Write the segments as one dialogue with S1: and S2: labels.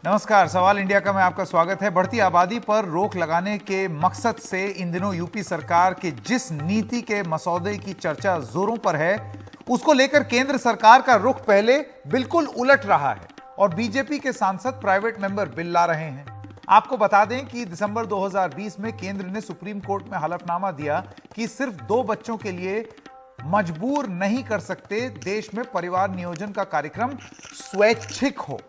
S1: नमस्कार, सवाल इंडिया का में आपका स्वागत है। बढ़ती आबादी पर रोक लगाने के मकसद से इन दिनों यूपी सरकार के जिस नीति के मसौदे की चर्चा जोरों पर है, उसको लेकर केंद्र सरकार का रुख पहले बिल्कुल उलट रहा है और बीजेपी के सांसद प्राइवेट मेंबर बिल ला रहे हैं। आपको बता दें कि दिसंबर 2020 में केंद्र ने सुप्रीम कोर्ट में हलफनामा दिया कि सिर्फ 2 बच्चों के लिए मजबूर नहीं कर सकते देश में परिवार नियोजन का कार्यक्रम स्वैच्छिक हो।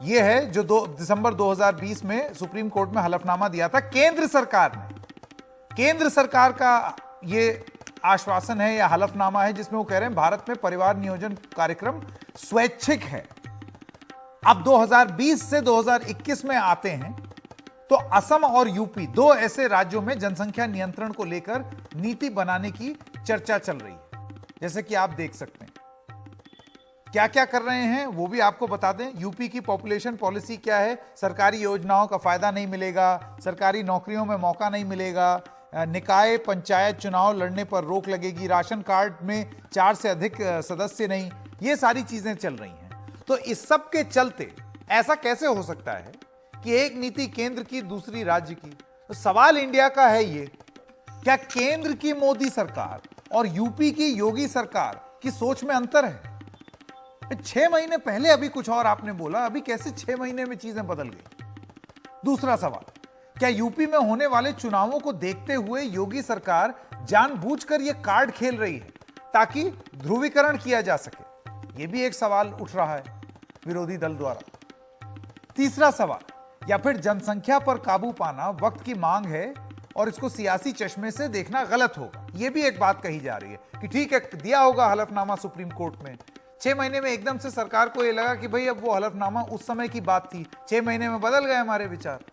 S1: यह है जो दिसंबर 2020 में सुप्रीम कोर्ट में हलफनामा दिया था केंद्र सरकार ने। केंद्र सरकार का यह आश्वासन है या हलफनामा है जिसमें वो कह रहे हैं भारत में परिवार नियोजन कार्यक्रम स्वैच्छिक है। अब 2020 से 2021 में आते हैं तो असम और यूपी 2 ऐसे राज्यों में जनसंख्या नियंत्रण को लेकर नीति बनाने की चर्चा चल रही है। जैसे कि आप देख सकते हैं क्या क्या कर रहे हैं वो भी आपको बता दें। यूपी की पॉपुलेशन पॉलिसी क्या है? सरकारी योजनाओं का फायदा नहीं मिलेगा, सरकारी नौकरियों में मौका नहीं मिलेगा, निकाय पंचायत चुनाव लड़ने पर रोक लगेगी, राशन कार्ड में 4 से अधिक सदस्य नहीं, ये सारी चीजें चल रही हैं। तो इस सब के चलते ऐसा कैसे हो सकता है कि एक नीति केंद्र की दूसरी राज्य की? तो सवाल इंडिया का है ये, क्या केंद्र की मोदी सरकार और यूपी की योगी सरकार की सोच में अंतर है? 6 महीने पहले अभी कुछ और आपने बोला, अभी कैसे 6 महीने में चीजें बदल गई? दूसरा सवाल, क्या यूपी में होने वाले चुनावों को देखते हुए योगी सरकार जानबूझकर यह कार्ड खेल रही है ताकि ध्रुवीकरण किया जा सके? यह भी एक सवाल उठ रहा है विरोधी दल द्वारा। तीसरा सवाल, या फिर जनसंख्या पर काबू पाना वक्त की मांग है और इसको सियासी चश्मे से देखना गलत होगा? यह भी एक बात कही जा रही है कि ठीक है, दिया होगा हलफनामा सुप्रीम कोर्ट में, 6 महीने में एकदम से सरकार को यह लगा कि भाई अब वो हलफनामा उस समय की बात थी, 6 महीने में बदल गए हमारे विचार।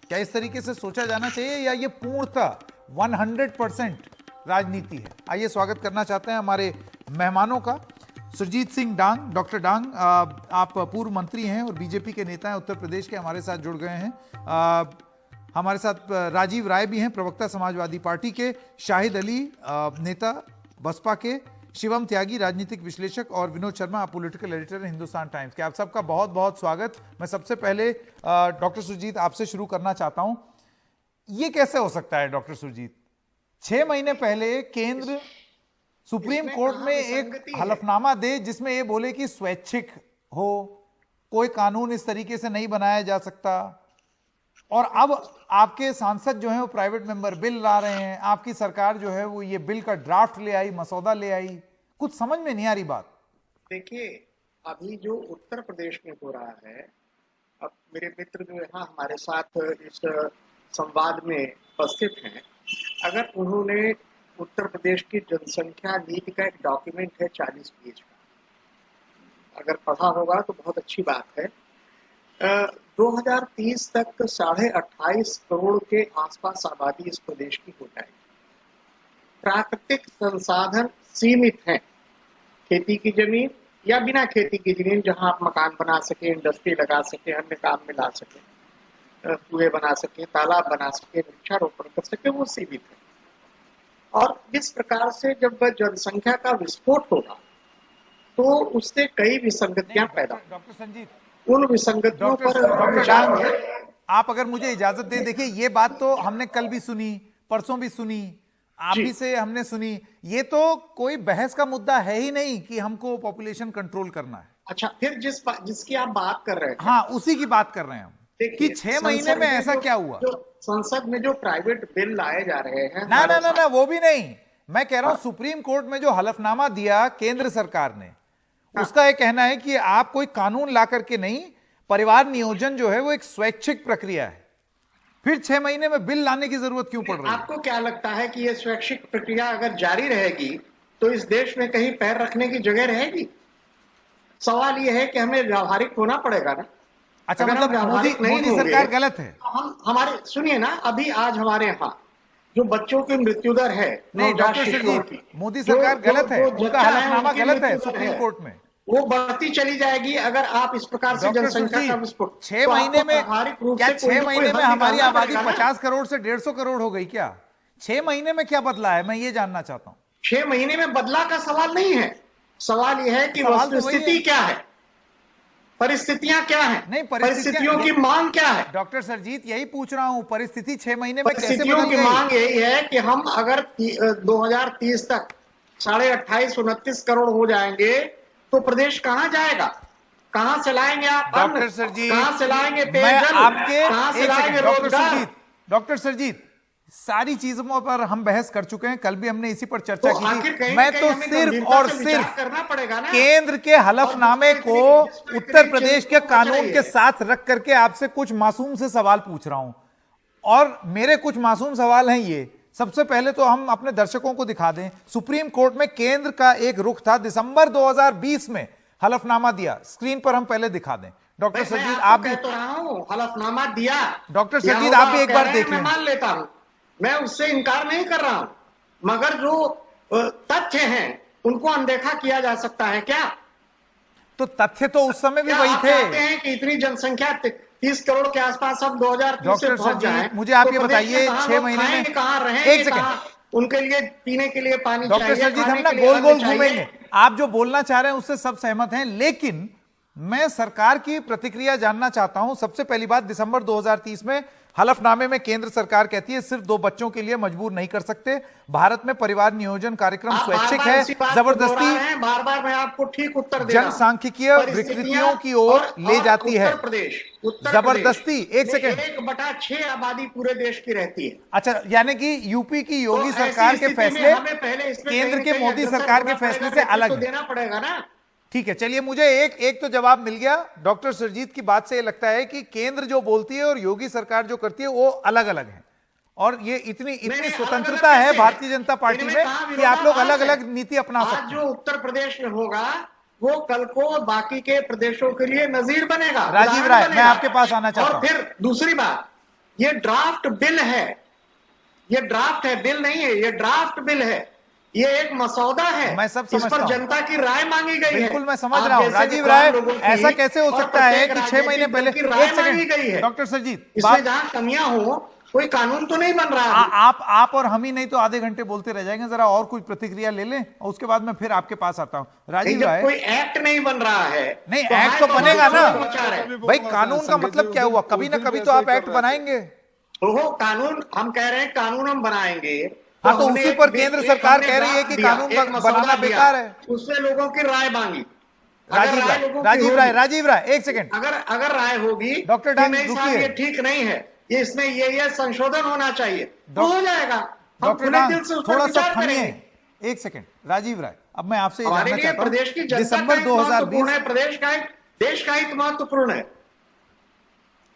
S1: क्या इस तरीके से सोचा जाना चाहिए या ये पूर्णतः 100% राजनीति है? आइए स्वागत करना चाहते हैं हमारे मेहमानों का। सुरजीत सिंह डांग, डॉक्टर डांग, आप पूर्व मंत्री हैं और बीजेपी के नेता हैं उत्तर प्रदेश के, हमारे साथ जुड़ गए हैं। हमारे साथ राजीव राय भी हैं, प्रवक्ता समाजवादी पार्टी के, शाहिद अली नेता बसपा के, शिवम त्यागी राजनीतिक विश्लेषक और Vinod Sharma political editor Hindustan times के। आप सबका बहुत बहुत स्वागत। मैं सबसे पहले डॉक्टर सुरजीत आपसे शुरू करना चाहता हूं। ये कैसे हो सकता है डॉक्टर सुरजीत, 6 महीने पहले केंद्र सुप्रीम कोर्ट में एक हलफनामा दे जिसमें ये बोले कि स्वैच्छिक हो, कोई कानून इस तरीके से नहीं बनाया जा सकता, और अब आपके सांसद जो हैं वो प्राइवेट मेंबर बिल ला रहे हैं, आपकी सरकार जो है वो ये बिल का ड्राफ्ट ले आई, मसौदा ले आई, कुछ समझ में नहीं आ रही बात।
S2: देखिए, अभी जो उत्तर प्रदेश में हो रहा है, अब मेरे मित्र जो यहाँ हमारे साथ इस संवाद में उपस्थित हैं, अगर उन्होंने उत्तर प्रदेश की जनसंख्या नीति का एक डॉक्यूमेंट है 40 पेज का, अगर पढ़ा होगा तो बहुत अच्छी बात है। 2030 तक 28.5 करोड़ के आसपास आबादी इस प्रदेश की हो जाएगी। प्राकृतिक संसाधन सीमित हैं, खेती की जमीन या बिना खेती की जमीन जहां आप मकान बना सके, इंडस्ट्री लगा सके, अन्य काम में ला सके, कुएं बना सके, तालाब बना सके, वृक्षारोपण कर सके, वो सीमित है। और इस प्रकार से जब जनसंख्या का विस्फोट होगा तो उससे कई विसंगतियां पैदा।
S1: डॉक्टर संजीत,
S2: उन विसंगतियों पर
S1: आप अगर मुझे इजाजत दे, देखिए ये बात तो हमने कल भी सुनी, परसों भी सुनी, आप भी से हमने सुनी, ये तो कोई बहस का मुद्दा है ही नहीं कि हमको पॉपुलेशन कंट्रोल करना है।
S2: अच्छा, फिर जिसकी आप बात कर रहे हैं,
S1: हाँ, उसी की बात कर रहे हैं हम कि 6 महीने में ऐसा क्या हुआ?
S2: संसद में जो प्राइवेट बिल लाए जा रहे हैं,
S1: ना ना ना ना, वो भी नहीं, मैं कह रहा हूं सुप्रीम कोर्ट में जो हलफनामा दिया केंद्र सरकार ने, उसका यह कहना है कि आप कोई कानून ला करके नहीं, परिवार नियोजन जो है वो एक स्वैच्छिक प्रक्रिया है। फिर 6 महीने में बिल लाने की जरूरत क्यों पड़ रही है?
S2: आपको क्या लगता है कि यह स्वैच्छिक प्रक्रिया अगर जारी रहेगी तो इस देश में कहीं पैर रखने की जगह रहेगी? सवाल यह है कि हमें व्यावहारिक होना पड़ेगा ना।
S1: अच्छा, मतलब मोदी सरकार गलत है?
S2: हम हमारे सुनिए ना, अभी आज हमारे यहाँ जो बच्चों की मृत्यु दर है,
S1: नहीं डॉक्टर संजीत, मोदी सरकार गलत है, उनका हलफनामा गलत है सुप्रीम कोर्ट में,
S2: वो बढ़ती चली जाएगी अगर आप इस प्रकार से जनसंख्या का विस्फोट।
S1: 6 महीने में क्या 6 महीने में हमारी आबादी 50 करोड़ से 150 करोड़ हो गई क्या? 6 महीने में क्या बदला है, मैं ये जानना चाहता हूं।
S2: 6 महीने में बदला का सवाल नहीं है, सवाल यह है कि वस्तुस्थिति क्या है। परिस्थितियां क्या हैं?
S1: नहीं,
S2: परिस्थितियों की मांग क्या है?
S1: डॉक्टर सरजीत यही पूछ रहा हूं, परिस्थिति 6 महीने में कैसे
S2: परिस्थितियों
S1: बदल
S2: की
S1: गई?
S2: मांग यही है कि हम अगर 2030 तक 28.29 करोड़ हो जाएंगे तो प्रदेश कहां जाएगा? कहां से लाएंगे आप अन्न?
S1: डॉक्टर सरजीत,
S2: कहां से लाएंगे
S1: मैं
S2: पेयजल?
S1: आपके
S2: कहां से
S1: एक
S2: लाएंगे
S1: सेकंड,
S2: रोजगार?
S1: डॉक्टर सरजीत सारी चीजों पर हम बहस कर चुके हैं, कल भी हमने इसी पर चर्चा
S2: तो
S1: की
S2: आखिर
S1: थी।
S2: कहीं
S1: मैं
S2: ना कहीं
S1: तो
S2: हमें
S1: सिर्फ
S2: गंभीरता
S1: और
S2: से विचार
S1: सिर्फ
S2: करना पड़ेगा ना।
S1: केंद्र के हलफनामे को उत्तर प्रदेश के कानून के साथ रख करके आपसे कुछ मासूम से सवाल पूछ रहा हूं, और मेरे कुछ मासूम सवाल हैं ये। सबसे पहले तो हम अपने दर्शकों को दिखा दें, सुप्रीम कोर्ट में केंद्र का एक रुख था, दिसंबर 2020 में हलफनामा दिया, स्क्रीन पर हम पहले दिखा दें। डॉक्टर सरजीत आप भी
S2: तो रहा हूं, हलफनामा दिया।
S1: डॉक्टर सरजीत आप भी एक बार देख
S2: मैं
S1: लें।
S2: मान लेता हूं, मैं उससे इनकार नहीं कर रहा हूं, मगर जो तथ्य हैं उनको अनदेखा किया जा सकता है क्या?
S1: तो तथ्य तो उस समय भी
S2: क्या
S1: वही
S2: आप
S1: थे।
S2: चाहते हैं कि इतनी जनसंख्या 30 करोड़ के आसपास अब 2030 से
S1: डॉक्टर
S2: पहुंच जाए?
S1: सरजीत मुझे आप
S2: तो
S1: ये
S2: प्रदेश में
S1: बताइए,
S2: कहां
S1: 6
S2: लोग
S1: महीने में
S2: खाएंगे, कहां रहेंगे,
S1: एक सेकंड,
S2: कहां उनके लिए पीने के लिए पानी
S1: डॉक्टर
S2: चाहिए,
S1: सरजीत हम
S2: खाने
S1: ना
S2: के लिए
S1: गोल
S2: अन्न
S1: गोल
S2: चाहिए।
S1: घूमेंगे, आप जो बोलना चाह रहे हैं उससे सब सहमत हैं, लेकिन मैं सरकार की प्रतिक्रिया जानना चाहता हूं। सबसे पहली बात, दिसंबर 2030 में हलफनामे में केंद्र सरकार कहती है सिर्फ 2 बच्चों के लिए मजबूर नहीं कर सकते, भारत में परिवार नियोजन कार्यक्रम स्वैच्छिक है, जबरदस्ती
S2: बार बार मैं आपको ठीक उत्तर दे रहा हूं।
S1: जनसांख्यिकीय विकृतियों की ओर ले जाती है, जबरदस्ती। एक सेकंड,
S2: 1/6 आबादी पूरे देश की रहती है।
S1: अच्छा, यानी कि यूपी की योगी
S2: तो
S1: सरकार के फैसले
S2: हमें पहले इसमें
S1: केंद्र के
S2: कहीं
S1: मोदी
S2: अग्रसर
S1: सरकार के
S2: होना
S1: फैसले
S2: पड़ेगा,
S1: से अलग
S2: तो
S1: है।
S2: देना पड़ेगा ना।
S1: ठीक है, चलिए मुझे एक तो जवाब मिल गया। डॉक्टर सुरजीत की बात से ये लगता है कि केंद्र जो बोलती है और योगी सरकार जो करती है वो अलग अलग है, और ये इतनी स्वतंत्रता है भारतीय जनता पार्टी में कि आप लोग अलग अलग नीति अपना सकते हैं।
S2: आज जो उत्तर प्रदेश में होगा वो कल को बाकी के प्रदेशों के लिए नजीर बनेगा।
S1: राजीव राय, मैं आपके पास आना चाहता हूं।
S2: और फिर दूसरी बात, ये ड्राफ्ट बिल है, ये ड्राफ्ट है, बिल नहीं है, ये ड्राफ्ट बिल है, ये एक मसौदा है।
S1: मैं सब
S2: इस
S1: समझता
S2: पर
S1: हूं,
S2: जनता की राय मांगी गई है।
S1: बिल्कुल मैं समझ रहा हूं। राजीव राय, ऐसा कैसे हो सकता है कि 6 महीने पहले, एक सेकंड डॉक्टर सरजीत,
S2: इसमें जहां कमियां हो, कोई कानून तो नहीं बन रहा है।
S1: आप और हम ही नहीं तो आधे घंटे बोलते रह जाएंगे, जरा और कुछ प्रतिक्रिया ले लें और उसके बाद मैं फिर आपके पास आता हूं। राजीव राय,
S2: कोई एक्ट नहीं बन रहा है,
S1: नहीं एक्ट तो बनेगा ना भाई,
S3: बहुत
S1: कानून का मतलब क्या हुआ? कभी ना कभी तो आप एक्ट बनाएंगे।
S2: वो कानून हम कह रहे हैं, कानून हम बनाएंगे।
S1: हाँ, तो उसी पर केंद्र सरकार कह रही है कि कानून बनाना बेकार है।
S2: उसमें लोगों की राय मांगी।
S1: राजीव राय एक सेकंड,
S2: अगर राय होगी
S1: डॉक्टर डांग रुकिए,
S2: ये ठीक नहीं है, ये इसमें ये संशोधन होना चाहिए, तो हो जाएगा।
S1: डॉक्टर डांग थोड़ा सा थमिए, एक सेकंड। राजीव राय, अब मैं आपसे जानना चाहता हूं,
S2: प्रदेश की
S1: दिसंबर 2020
S2: प्रदेश का हित, देश का हित महत्वपूर्ण है।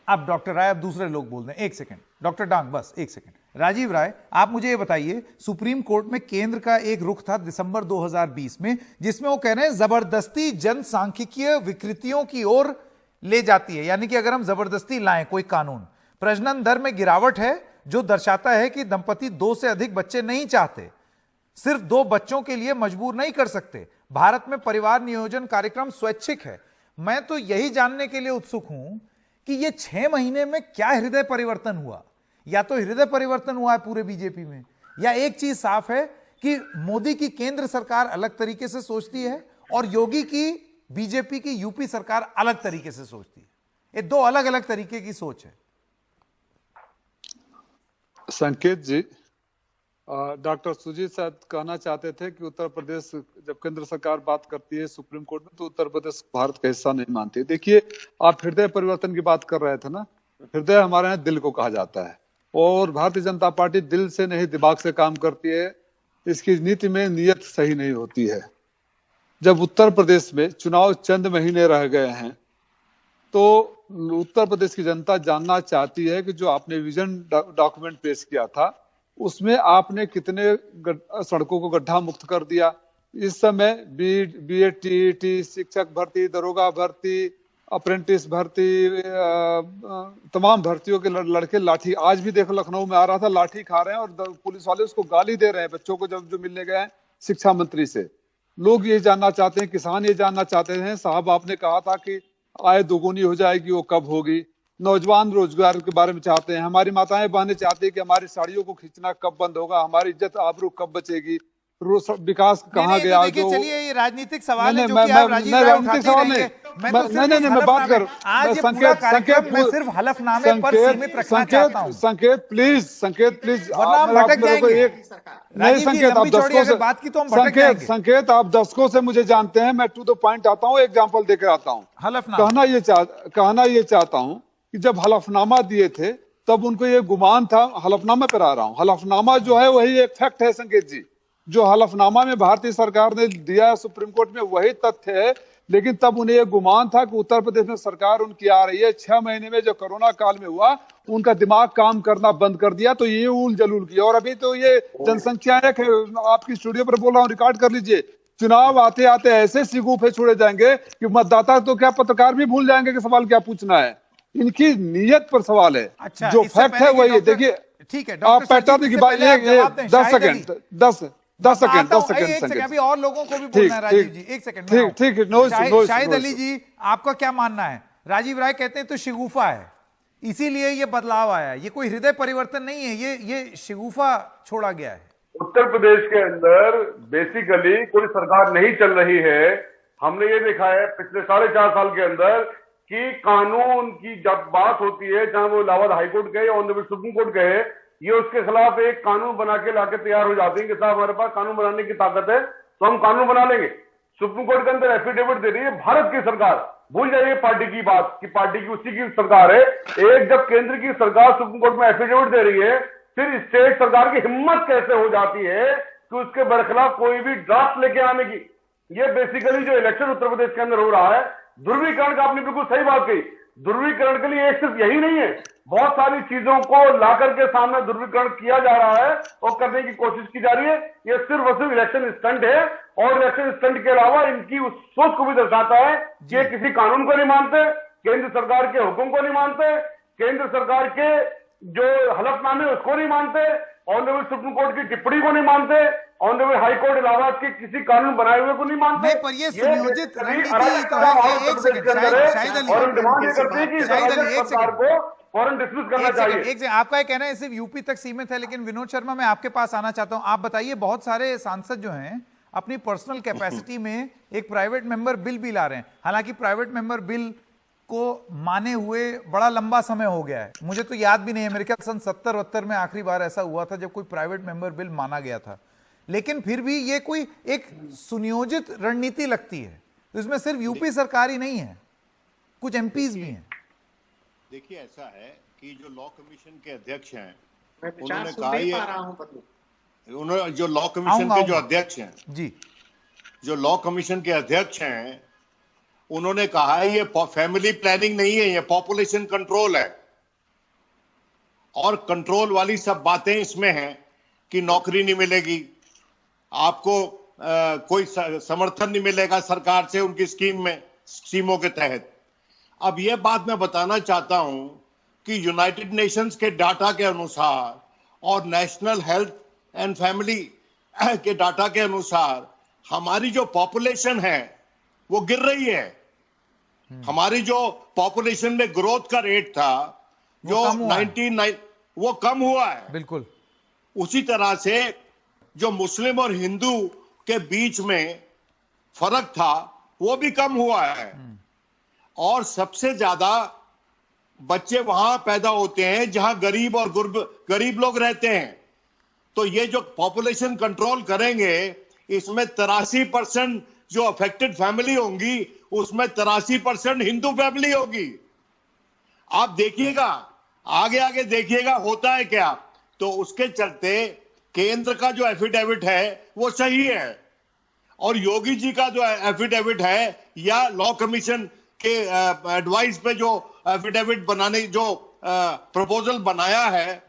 S1: अब डॉक्टर राय, अब दूसरे लोग बोल रहे हैं, एक सेकंड डॉक्टर डांग, बस एक सेकंड। राजीव राय, आप मुझे ये बताइए, सुप्रीम कोर्ट में केंद्र का एक रुख था दिसंबर 2020 में, जिसमें वो कह रहे हैं जबरदस्ती जनसांख्यिकीय विकृतियों की ओर ले जाती है, यानी कि अगर हम जबरदस्ती लाएं कोई कानून, प्रजनन दर में गिरावट है जो दर्शाता है कि दंपति 2 से अधिक बच्चे नहीं चाहते, सिर्फ 2 बच्चों के लिए मजबूर नहीं कर सकते, भारत में परिवार नियोजन कार्यक्रम स्वैच्छिक है। मैं तो यही जानने के लिए उत्सुक हूं कि ये 6 महीने में क्या हृदय परिवर्तन हुआ? या तो हृदय परिवर्तन हुआ है पूरे बीजेपी में, या एक चीज साफ है कि मोदी की केंद्र सरकार अलग तरीके से सोचती है और योगी की बीजेपी की यूपी सरकार अलग तरीके से सोचती है। ये 2 अलग अलग तरीके की सोच है।
S3: संकेत जी, डॉक्टर सुजीत शायद कहना चाहते थे कि उत्तर प्रदेश, जब केंद्र सरकार बात करती है सुप्रीम कोर्ट में, तो उत्तर प्रदेश भारत का हिस्सा नहीं मानती। देखिए, आप हृदय परिवर्तन की बात कर रहे थे ना, हृदय हमारे यहाँ दिल को कहा जाता है, और भारतीय जनता पार्टी दिल से नहीं दिमाग से काम करती है। इसकी नीति में नियत सही नहीं होती है। जब उत्तर प्रदेश में चुनाव चंद महीने रह गए हैं, तो उत्तर प्रदेश की जनता जानना चाहती है कि जो आपने विजन डॉक्यूमेंट पेश किया था, उसमें आपने कितने सड़कों को गड्ढा मुक्त कर दिया। इस समय बीएड, टीईटी, शिक्षक भर्ती, दरोगा भर्ती, अप्रेंटिस भर्ती, तमाम भर्तियों के लड़के लाठी, आज भी देखो लखनऊ में आ रहा था, लाठी खा रहे हैं और पुलिस वाले उसको गाली दे रहे हैं बच्चों को, जब जो मिलने गए हैं शिक्षा मंत्री से। लोग ये जानना चाहते हैं, किसान ये जानना चाहते हैं, साहब आपने कहा था कि आय दोगुनी हो जाएगी, वो कब होगी? नौजवान रोजगार के बारे में चाहते हैं, हमारी माताएं बहनें चाहती है कि हमारी साड़ियों को खींचना कब बंद होगा, हमारी इज्जत आबरू कब बचेगी, विकास कहाँ गया?
S1: चलिए, ये राजनीतिक सवाल है जो कि आप राजीव राय उठाते रहेंगे। मैं तो सिर्फ
S3: नहीं, मैं बात कर
S1: आज ये पूरा कार्यक्रम मैं सिर्फ हलफनामे पर सीमित रखना चाहता हूं।
S3: संकेत प्लीज
S1: वरना हम भटक जाएंगे।
S3: नहीं संकेत, आप दशकों से
S1: बात की तो हम भटक जाएंगे।
S3: संकेत आप दशकों से मुझे जानते हैं, मैं टू द पॉइंट आता हूं, एग्जांपल देकर आता हूं।
S1: हलफनामा
S3: कहना ये चाहता हूं कि जब हलफनामा दिए थे तब उनको ये गुमान था, हलफनामा पर आ रहा हूं, हलफनामा जो है वही एक फैक्ट है संकेत जी, जो हलफनामा में भारतीय सरकार ने दिया है सुप्रीम कोर्ट में वही तथ्य है। लेकिन तब उन्हें यह गुमान था कि उत्तर प्रदेश में सरकार उनकी आ रही है, 6 महीने में जो कोरोना काल में हुआ उनका दिमाग काम करना बंद कर दिया, तो ये उल जलूल किया। और अभी तो ये जनसंख्या है, आपकी स्टूडियो पर बोल रहा हूँ, रिकॉर्ड कर लीजिए, चुनाव आते आते ऐसे सिगुफे छोड़े जाएंगे कि मतदाता तो क्या पत्रकार भी भूल जाएंगे कि सवाल क्या पूछना है। इनकी नीयत पर सवाल है।
S1: अच्छा,
S3: जो फैक्ट है वही है। देखिए
S1: ठीक है,
S3: आप पैटर्न की बात, 10 सेकंड
S1: अभी और लोगों को भी बोलना है। राजीव जी एक सेकंड,
S3: ठीक है।
S1: शाहिद अली जी आपका क्या मानना है? राजीव राय कहते हैं तो शिगुफा है, इसीलिए ये बदलाव आया है, ये कोई हृदय परिवर्तन नहीं है, ये शिगुफा छोड़ा गया है।
S4: उत्तर प्रदेश के अंदर बेसिकली कोई सरकार नहीं चल रही है। हमने ये देखा है पिछले 4.5 साल के अंदर कि कानून की जब बात होती है, चाहे वो इलाहाबाद हाईकोर्ट गए ऑनरेबल सुप्रीम कोर्ट गए, ये उसके खिलाफ एक कानून बना के लाके तैयार हो जाते हैं कि साहब हमारे पास कानून बनाने की ताकत है तो हम कानून बना लेंगे। सुप्रीम कोर्ट के अंदर एफिडेविट दे रही है भारत की सरकार, भूल जाइए पार्टी की बात कि पार्टी की उसी की सरकार है। एक जब केंद्र की सरकार सुप्रीम कोर्ट में एफिडेविट दे रही है, फिर स्टेट सरकार की हिम्मत कैसे हो जाती है कि उसके बरखिलाफ कोई भी ड्राफ्ट लेके आने की। ये बेसिकली जो इलेक्शन उत्तर प्रदेश के अंदर हो रहा है, ध्रुवीकरण का आपने बिल्कुल सही बात कही। ध्रुवीकरण के लिए एक सिर्फ यही नहीं है, बहुत सारी चीजों को लाकर के सामने ध्रुवीकरण किया जा रहा है और करने की कोशिश की जा रही है। ये सिर्फ और सिर्फ इलेक्शन स्टंट है, और इलेक्शन स्टंट के अलावा इनकी उस सोच को भी दर्शाता है कि ये किसी कानून को नहीं मानते, केंद्र सरकार के हुक्म को नहीं मानते, केंद्र सरकार के जो हलफनामे उसको नहीं मानते, ऑनरेबल सुप्रीम कोर्ट की टिप्पणी को नहीं मानते, ऑनरेबल हाई कोर्ट इलाहाबाद के किसी कानून बनाए हुए को नहीं मानते।
S1: नहीं, पर ये सुनियोजित रणनीति तो है। एक सेकंड शाहिद अली,
S4: और हम डिमांड ये करते हैं कि सरकार को फौरन डिसमिस करना चाहिए।
S1: एक सेकंड, आपका ये कहना है सिर्फ यूपी तक सीमित है, लेकिन विनोद शर्मा मैं आपके पास आना चाहता हूं। आप बताइए, बहुत सारे सांसद जो हैं अपनी पर्सनल कैपेसिटी में एक प्राइवेट मेंबर बिल भी ला रहे हैं। हालांकि प्राइवेट मेंबर बिल को माने हुए बड़ा लंबा समय हो गया है, मुझे तो याद भी नहीं है, मेरे ख्याल सन 70-72 में आखिरी बार ऐसा हुआ था जब कोई प्राइवेट मेंबर बिल माना गया था। लेकिन फिर भी ये कोई एक सुनियोजित रणनीति लगती है, तो इसमें सिर्फ यूपी सरकार ही नहीं है, कुछ एमपीज भी हैं।
S5: देखिए ऐसा है कि जो लॉ कमीशन के अध्यक्ष हैं,
S2: मैं
S5: उन्होंने
S2: सुन
S5: कहा
S2: नहीं
S5: ये
S2: पा रहा हूं बदलू।
S5: उन्होंने जो लॉ कमीशन के जो अध्यक्ष हैं
S1: जी,
S5: जो लॉ कमीशन के अध्यक्ष हैं, उन्होंने कहा है ये फैमिली प्लानिंग नहीं है, ये पॉपुलेशन कंट्रोल है। और कंट्रोल वाली सब बातें इसमें हैं कि नौकरी नहीं मिलेगी आपको, कोई समर्थन नहीं मिलेगा सरकार से उनकी स्कीमों के तहत। अब यह बात मैं बताना चाहता हूं कि यूनाइटेड नेशंस के डाटा के अनुसार और नेशनल हेल्थ एंड फैमिली के डाटा के अनुसार हमारी जो पॉपुलेशन है वो गिर रही है। हमारी जो पॉपुलेशन में ग्रोथ का रेट था जो 19 वो कम हुआ है।
S1: बिल्कुल
S5: उसी तरह से जो मुस्लिम और हिंदू के बीच में फर्क था वो भी कम हुआ है। और सबसे ज्यादा बच्चे वहां पैदा होते हैं जहां गरीब लोग रहते हैं। तो ये जो पॉपुलेशन कंट्रोल करेंगे, इसमें 83% जो अफेक्टेड फैमिली होंगी उसमें 83% हिंदू फैमिली होगी। आप देखिएगा, आगे देखिएगा होता है क्या। तो उसके चलते केंद्र का जो एफिडेविट है वो सही है, और योगी जी का जो एफिडेविट है या लॉ कमीशन के एडवाइस पे जो एफिडेविट बनाने जो प्रपोजल बनाया है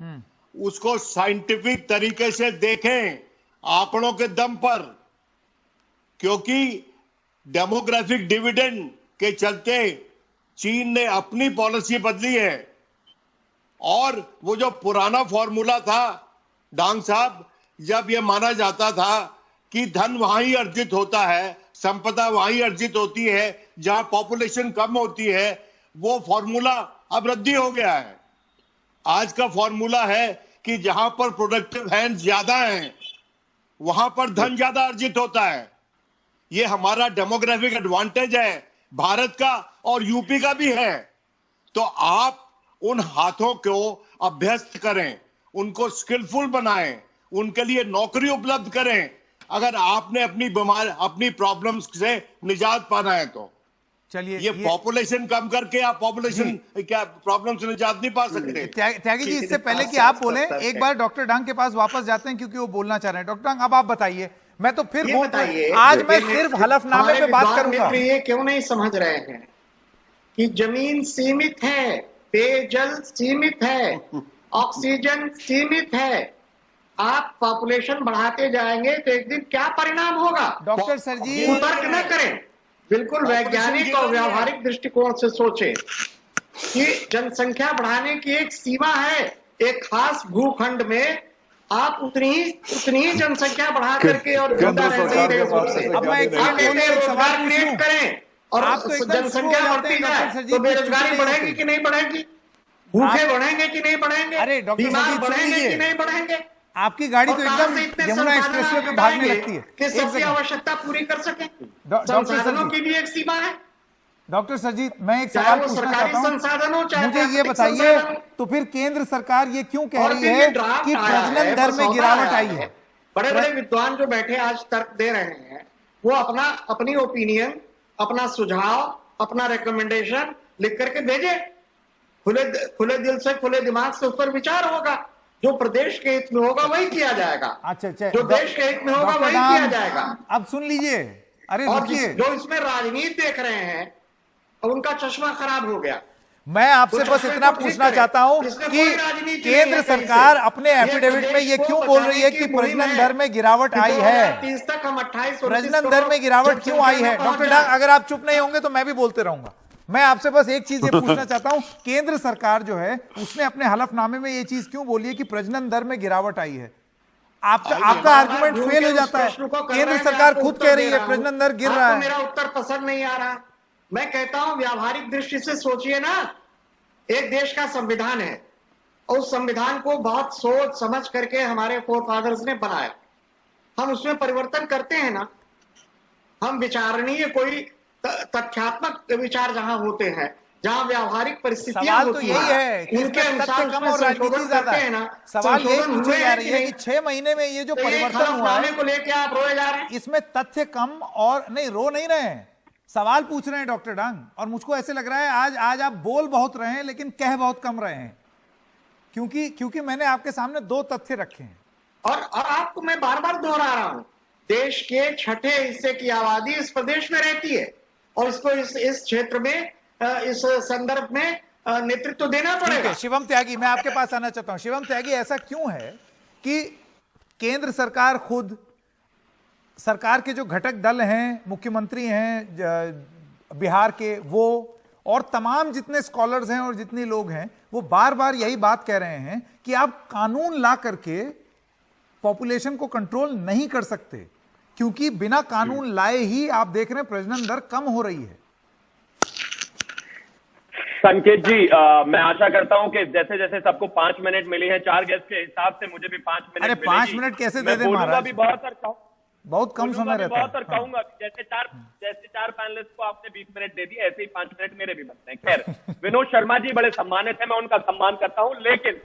S5: उसको साइंटिफिक तरीके से देखें, आंकड़ों के दम पर। क्योंकि डेमोग्राफिक डिविडेंड के चलते चीन ने अपनी पॉलिसी बदली है, और वो जो पुराना फॉर्मूला था डांग साहब, जब ये माना जाता था कि धन वहां ही अर्जित होता है, संपदा वहीं अर्जित होती है जहां पॉपुलेशन कम होती है, वो फॉर्मूला अब रद्दी हो गया है। आज का फॉर्मूला है कि जहां पर प्रोडक्टिव हैंड ज्यादा हैं वहां पर धन ज्यादा अर्जित होता है। ये हमारा डेमोग्राफिक एडवांटेज है भारत का और यूपी का भी है। तो आप उन हाथों को अभ्यस्त करें, उनको स्किलफुल बनाएं, उनके लिए नौकरी उपलब्ध करें, अगर आपने अपनी प्रॉब्लम्स से निजात पाना है तो।
S1: चलिए,
S5: ये पॉपुलेशन कम करके आप पॉपुलेशन क्या प्रॉब्लम से निजात नहीं पा सकते।
S1: त्यागी जी, इससे पहले कि आप बोले, एक बार डॉक्टर डांग के पास वापस जाते हैं क्योंकि वो बोलना चाह रहे हैं। डॉक्टर डांग, अब आप बताइए। मैं तो फिर आज मैं सिर्फ हलफनामे पे बात करूंगा।
S2: ये क्यों नहीं समझ रहे हैं कि जमीन सीमित है, पेयजल सीमित है, ऑक्सीजन सीमित है। आप पॉपुलेशन बढ़ाते जाएंगे तो एक दिन क्या परिणाम होगा?
S1: डॉक्टर सर जी,
S2: तर्क न करें, बिल्कुल वैज्ञानिक और व्यवहारिक दृष्टिकोण से सोचें कि जनसंख्या बढ़ाने की एक सीमा है। एक खास भूखंड में आप उतनी ही जनसंख्या बढ़ा करके और रोजगार क्रिएट करें और जनसंख्या बढ़ती जाए तो बेरोजगारी बढ़ेगी कि नहीं बढ़ेगी? भूखे बढ़ेंगे कि नहीं बढ़ेंगे?
S1: अरे
S2: बीमार बढ़ेंगे कि नहीं बढ़ेंगे?
S1: आपकी गाड़ी तो एकदम यमुना एक्सप्रेसवे पे भागने लगती है
S2: कि सबकी आवश्यकता पूरी कर सके।
S1: डॉक्टर
S2: संसाधनों की भी एक सीमा है।
S1: डॉक्टर सरजीत, मैं एक सवाल पूछना चाहता हूं, मुझे ये बताइए, तो फिर केंद्र सरकार ये क्यों कह रही है कि प्रजनन दर में गिरावट आई है?
S2: बड़े बड़े विद्वान जो बैठे आज तर्क दे रहे हैं, वो अपनी ओपिनियन, अपना सुझाव, अपना रिकमेंडेशन लिख करके भेजे। खुले दिल से, खुले दिमाग से उस पर विचार होगा। जो प्रदेश के हित में होगा वही किया जाएगा।
S1: अच्छा,
S2: जो देश के हित में होगा वही किया जाएगा।
S1: अब सुन लीजिए, अरे रुकिए,
S2: जो इसमें राजनीति देख रहे हैं उनका चश्मा खराब हो गया।
S1: मैं आपसे बस इतना पूछना चाहता हूं कि केंद्र सरकार अपने एफिडेविट में ये क्यों बोल रही है कि प्रजनन दर में गिरावट आई है?
S2: 30 तक हम 28
S1: प्रजनन दर में गिरावट क्यों आई है? डॉक्टर डांग, अगर आप चुप नहीं होंगे तो मैं भी बोलते रहूंगा। मैं आपसे बस एक चीज ये पूछना चाहता हूं, केंद्र सरकार जो है उसने अपने हलफनामे में ये चीज क्यों बोली है कि प्रजनन दर में गिरावट आई है? आपका आर्गुमेंट फेल हो जाता है। केंद्र सरकार खुद कह रही है प्रजनन दर गिर रहा है।
S2: मेरा उत्तर पसंद नहीं आ रहा। मैं कहता हूं व्यावहारिक दृष्टि से सोचिए ना। एक देश का संविधान है और उस संविधान को बहुत सोच समझ करके हमारे फोरफादर्स ने बनाया। हम उसमें परिवर्तन करते हैं ना। हम विचारणीय कोई तथ्यात्मक विचार जहां होते हैं, जहां व्यावहारिक परिस्थितियां
S1: होती तो यही है,
S2: उनके अनुसार
S1: कम और राजनीति ज्यादा है ना। सवाल ये पूछी जा रही है कि 6 महीने में ये जो परिवर्तन हुआ है
S2: को लेकर आप रोए जा रहे हैं।
S1: इसमें तथ्य कम और नहीं, रो नहीं रहे हैं, सवाल पूछ रहे हैं डॉक्टर डांग। और मुझको ऐसे लग रहा है आज आप बोल बहुत रहे हैं लेकिन कह बहुत कम रहे हैं, क्योंकि मैंने आपके सामने 2 तथ्य रखे हैं।
S2: और आपको मैं बार बार दोहरा रहा हूं, देश के 6ठे हिस्से की आबादी इस प्रदेश में रहती है और इसको इस क्षेत्र में, इस संदर्भ में नेतृत्व देना पड़ेगा।
S1: शिवम त्यागी, मैं आपके पास आना चाहता हूं। शिवम त्यागी, ऐसा क्यों है कि केंद्र सरकार खुद, सरकार के जो घटक दल हैं, मुख्यमंत्री हैं बिहार के, वो और तमाम जितने स्कॉलर्स हैं और जितने लोग हैं, वो बार बार यही बात कह रहे हैं कि आप कानून ला करके पॉपुलेशन को कंट्रोल नहीं कर सकते, क्योंकि बिना कानून लाए ही आप देख रहे हैं प्रजनन दर कम हो रही है।
S6: संकेत जी, मैं आशा करता हूं कि जैसे जैसे सबको 5 मिनट मिली है, 4 गेस्ट के हिसाब से मुझे भी 5 मिनट।
S1: अरे 5 मिनट कैसे दे दें महाराज?
S6: भी बहुत
S1: कम समय रहता है।
S6: कहूंगा जैसे चार पैनलिस्ट को आपने 20 मिनट दे दिए, ऐसे ही 5 मिनट मेरे भी बनते हैं। खैर, विनोद शर्मा जी बड़े सम्मानित है, मैं उनका सम्मान करता हूं, लेकिन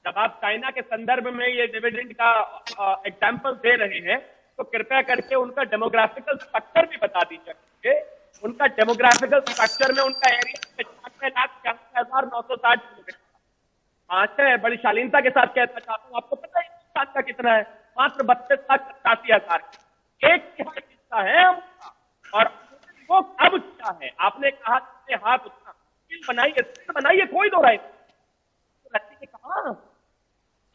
S6: जब आप चाइना के संदर्भ में ये डिविडेंड का एग्जाम्पल दे रहे हैं तो कृपया करके उनका डेमोग्राफिकल स्ट्रक्चर भी बता दीजिए। उनका डेमोग्राफिकल स्ट्रक्चर में उनका एरिया 95,96,960 किलोमीटर। बड़ी शालीनता के साथ कहना चाहता हूँ, आपको पता है हिंदुस्तान का कितना है? मात्र 32,87,000। 1/3 हिस्सा है और वो अब क्या है? आपने कहा हाथ उतना बनाइए, कोई दो राय नहीं। कहा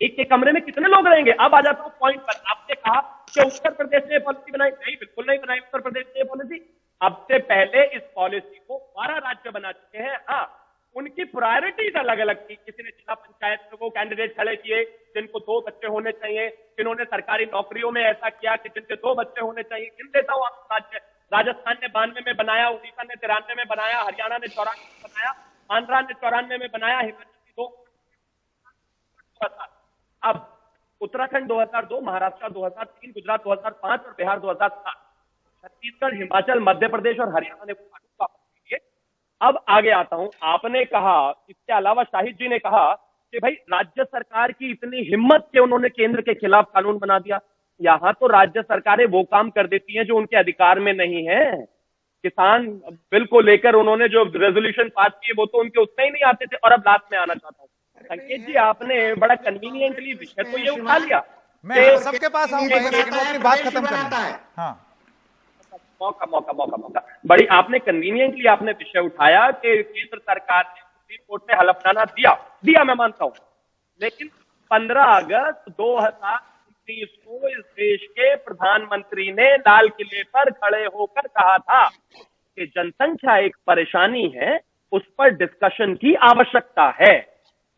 S6: एक के कमरे में कितने लोग रहेंगे? अब आ जाता हूं पॉइंट पर। आपने कहा कि उत्तर प्रदेश ने पॉलिसी बनाई, नहीं, बिल्कुल नहीं बनाई उत्तर प्रदेश ने पॉलिसी। अब से पहले इस पॉलिसी को 12 राज्य बना चुके हैं। हाँ, उनकी प्रायोरिटीज अलग अलग थी। किसी ने जिला पंचायत में वो कैंडिडेट खड़े किए जिनको 2 बच्चे होने चाहिए, जिन्होंने सरकारी नौकरियों में ऐसा किया कि जिनके 2 बच्चे होने चाहिए। गिन देता हूं आपको राज्य। राजस्थान ने 92 में बनाया, उड़ीसा ने 93 में बनाया, हरियाणा ने 94 में बनाया, आंध्रा ने 94 में बनाया, हिमाचल 2। अब उत्तराखंड 2002, महाराष्ट्र 2003, गुजरात 2005 और बिहार 2007। छत्तीसगढ़, हिमाचल, मध्य प्रदेश और हरियाणा ने अब आगे आता हूं, आपने कहा, इसके अलावा शाहिद जी ने कहा कि भाई राज्य सरकार की इतनी हिम्मत कि उन्होंने केंद्र के खिलाफ कानून बना दिया। यहां तो राज्य सरकारें वो काम कर देती हैं जो उनके अधिकार में नहीं है। किसान बिल को लेकर उन्होंने जो रेजोल्यूशन पास किए वो तो उनके उतने ही नहीं आते थे, और अब लास्ट में आना चाहता हूँ संकेत जी, आपने बड़ा कन्वीनियंटली विषय तो ये उठा लिया।
S1: मैं सबके पास आऊंगा, एक सेकंड अपनी बात खत्म करना है। हाँ,
S6: मौका बड़ी आपने कन्वीनियंटली आपने विषय उठाया कि केंद्र सरकार ने सुप्रीम कोर्ट में हलफनामा दिया मैं मानता हूं, लेकिन 15 अगस्त 2019 को इस देश के प्रधानमंत्री ने लाल किले पर खड़े होकर कहा था कि जनसंख्या एक परेशानी है, उस पर डिस्कशन की आवश्यकता है।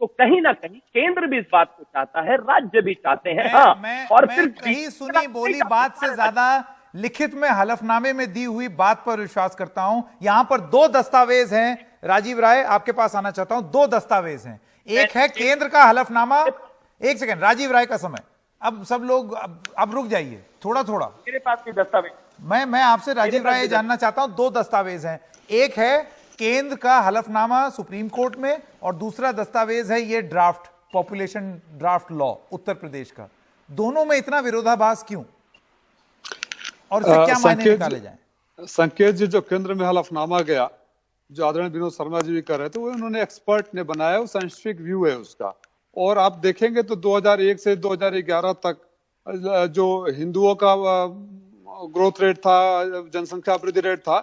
S6: तो कहीं ना कहीं केंद्र भी इस बात को चाहता है, राज्य भी चाहते हैं।
S1: और फिर कहीं सुनी बोली बात से ज्यादा लिखित में हलफनामे में दी हुई बात पर विश्वास करता हूं। यहां पर 2 दस्तावेज हैं, राजीव राय आपके पास आना चाहता हूं। 2 दस्तावेज हैं, एक है केंद्र का हलफनामा। एक सेकंड, राजीव राय का समय, अब सब लोग अब रुक जाइए थोड़ा।
S6: मेरे पास भी दस्तावेज,
S1: मैं आपसे राजीव राय जानना चाहता हूं। 2 दस्तावेज हैं, एक है केंद्र का हलफनामा सुप्रीम कोर्ट में, और दूसरा दस्तावेज है ये draft population draft law Uttar Pradesh का। दोनों में इतना विरोधाभास क्यों, और इससे क्या मायने निकाले जाएं?
S3: संकेत जी, जो केंद्र में हलफनामा गया, जो आदरणीय विनोद शर्मा जी भी कर रहे थे, वो उन्होंने एक्सपर्ट ने बनाया, वो साइंटिफिक व्यू है उसका। और आप देखेंगे तो 2001 से 2011 तक जो हिंदुओं का ग्रोथ रेट था, जनसंख्या वृद्धि रेट था,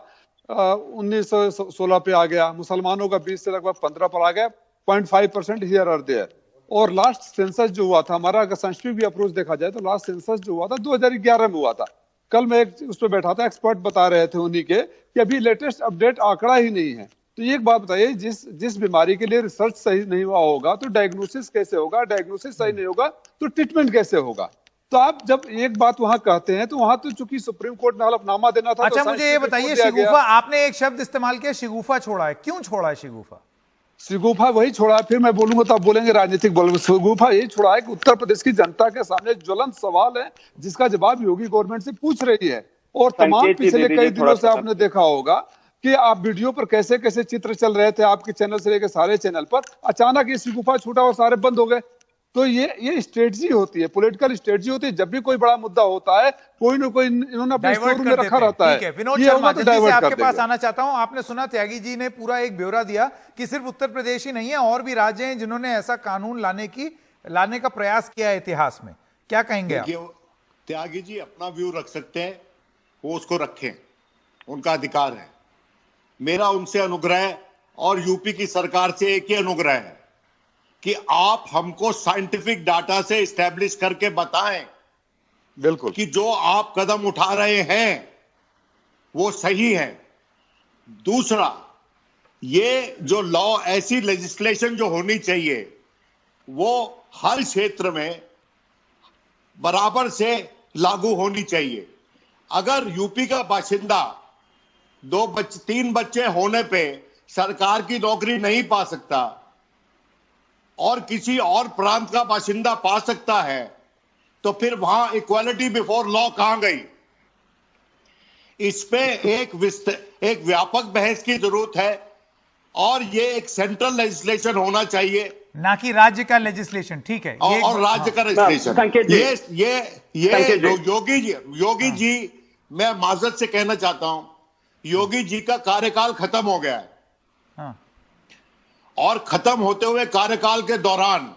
S3: 1916 पे आ गया, मुसलमानों का 20 से लगभग 15 पर आ गया, 0.5% हियर और देयर। और लास्ट सेंसस जो हुआ था हमारा, अगर साइंटिफिक भी अप्रोच देखा जाए तो लास्ट सेंसस जो हुआ था 2011 में हुआ था। कल मैं एक उस पर बैठा था, एक्सपर्ट बता रहे थे उन्हीं के कि अभी लेटेस्ट अपडेट आंकड़ा ही नहीं है। तो एक बात बताइए, जिस बीमारी के लिए रिसर्च सही नहीं हुआ होगा तो डायग्नोसिस कैसे होगा, डायग्नोसिस सही नहीं होगा तो ट्रीटमेंट कैसे होगा। तो आप जब एक बात वहां कहते हैं तो वहां तो चूंकि सुप्रीम कोर्ट ने हलफनामा देना था।
S1: अच्छा,
S3: तो
S1: मुझे ये बताइए, शिगुफा, आपने एक शब्द इस्तेमाल किया, शिगुफा छोड़ा है, क्यों छोड़ा है शिगुफा?
S3: शिगुफा वही छोड़ा है, फिर मैं बोलूंगा तो आप बोलेंगे राजनीतिक बोलेंगे। शिगुफा यही छोड़ा है कि उत्तर प्रदेश की जनता के सामने ज्वलंत सवाल है जिसका जवाब योगी गवर्नमेंट से पूछ रही है। और तमाम पिछले कई दिनों से आपने देखा होगा कि आप वीडियो पर कैसे कैसे चित्र चल रहे थे, आपके चैनल से लेकर सारे चैनल पर, अचानक ये शिगुफा छूटा और सारे बंद हो गए। तो ये स्ट्रेटजी होती है, पॉलिटिकल स्ट्रेटजी होती है। जब भी कोई बड़ा मुद्दा होता है, कोई ना कोई इन्होंने अपने स्टोर में रखा रहता है।
S1: विनोद शर्मा, जल्दी से आपके पास आना चाहता हूं। आपने सुना, त्यागी जी ने पूरा एक ब्यौरा दिया कि सिर्फ उत्तर प्रदेश ही नहीं है, और भी राज्य हैं जिन्होंने ऐसा कानून लाने का प्रयास किया है इतिहास में। क्या कहेंगे आप?
S5: त्यागी जी अपना व्यू रख सकते हैं, वो उसको रखें, उनका अधिकार है। मेरा उनसे अनुग्रह और यूपी की सरकार से एक ही अनुग्रह है कि आप हमको साइंटिफिक डाटा से एस्टैब्लिश करके बताएं
S3: बिल्कुल
S5: कि जो आप कदम उठा रहे हैं वो सही है। दूसरा, ये जो लॉ, ऐसी लेजिस्लेशन जो होनी चाहिए वो हर क्षेत्र में बराबर से लागू होनी चाहिए। अगर यूपी का बाशिंदा 3 बच्चे होने पे सरकार की नौकरी नहीं पा सकता और किसी और प्रांत का बाशिंदा पा सकता है, तो फिर वहां इक्वालिटी बिफोर लॉ कहां गई? इस पे एक व्यापक बहस की जरूरत है, और ये एक सेंट्रल लेजिस्लेशन होना चाहिए,
S1: ना कि राज्य का लेजिस्लेशन। ठीक है,
S5: और राज्य का लेजिस्लेशन। ये योगी जी, मैं माजरत से कहना चाहता हूं, योगी जी का कार्यकाल खत्म हो गया है।
S1: हाँ।
S5: और खत्म होते हुए कार्यकाल के दौरान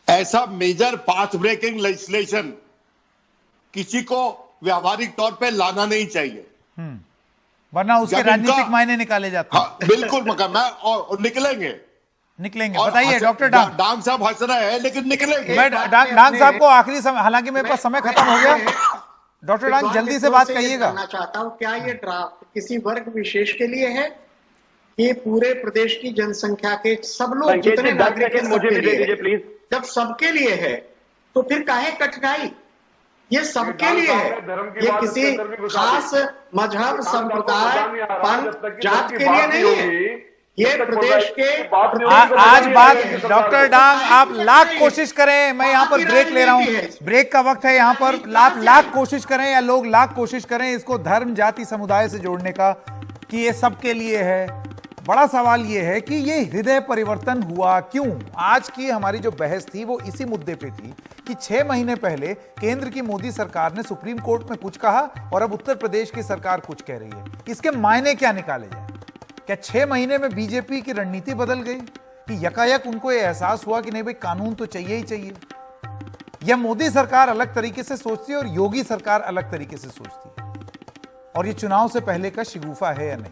S5: ऐसा मेजर पाथ ब्रेकिंग लेजिस्लेशन किसी को व्यावहारिक तौर पे लाना नहीं चाहिए,
S1: वरना उसके राजनीतिक मायने निकाले जाते हैं।
S5: हाँ, बिल्कुल और निकलेंगे।
S1: बताइए डॉक्टर
S5: डांग साहब हंस रहे हैं, लेकिन निकलेंगे।
S1: मैं डांग साहब को आखिरी समय, हालांकि मेरे पास समय खत्म हो गया, डॉक्टर डांग जल्दी से बात कहिएगा।
S2: जानना चाहता हूं, क्या ये ड्राफ्ट किसी वर्ग विशेष के लिए है? ये पूरे प्रदेश की जनसंख्या के सब लोग, जितने नागरिक हैं,
S6: मुझे भी दे दीजिए प्लीज।
S2: जब सबके लिए है तो फिर काहे कठिनाई? ये सबके लिए है, ये किसी खास मजहब, संप्रदाय, पंथ, जात के लिए नहीं है। ये प्रदेश के
S1: आज बात, डॉक्टर डांग आप लाख कोशिश करें, मैं यहाँ पर ब्रेक ले रहा हूँ, ब्रेक का वक्त है यहाँ पर, आप लाख कोशिश करें या लोग लाख कोशिश करें इसको धर्म, जाति, समुदाय से जोड़ने का कि ये सबके लिए है, बड़ा सवाल यह है कि ये हृदय परिवर्तन हुआ क्यों। आज की हमारी जो बहस थी वो इसी मुद्दे पे थी कि 6 महीने पहले केंद्र की मोदी सरकार ने सुप्रीम कोर्ट में कुछ कहा और अब उत्तर प्रदेश की सरकार कुछ कह रही है। इसके मायने क्या निकाले जाए? क्या 6 महीने में बीजेपी की रणनीति बदल गई कि यकायक उनको ये एहसास हुआ कि नहीं भाई कानून तो चाहिए ही चाहिए, या मोदी सरकार अलग तरीके से सोचती है और योगी सरकार अलग तरीके से सोचती है, और ये चुनाव से पहले का शिगुफा है या नहीं?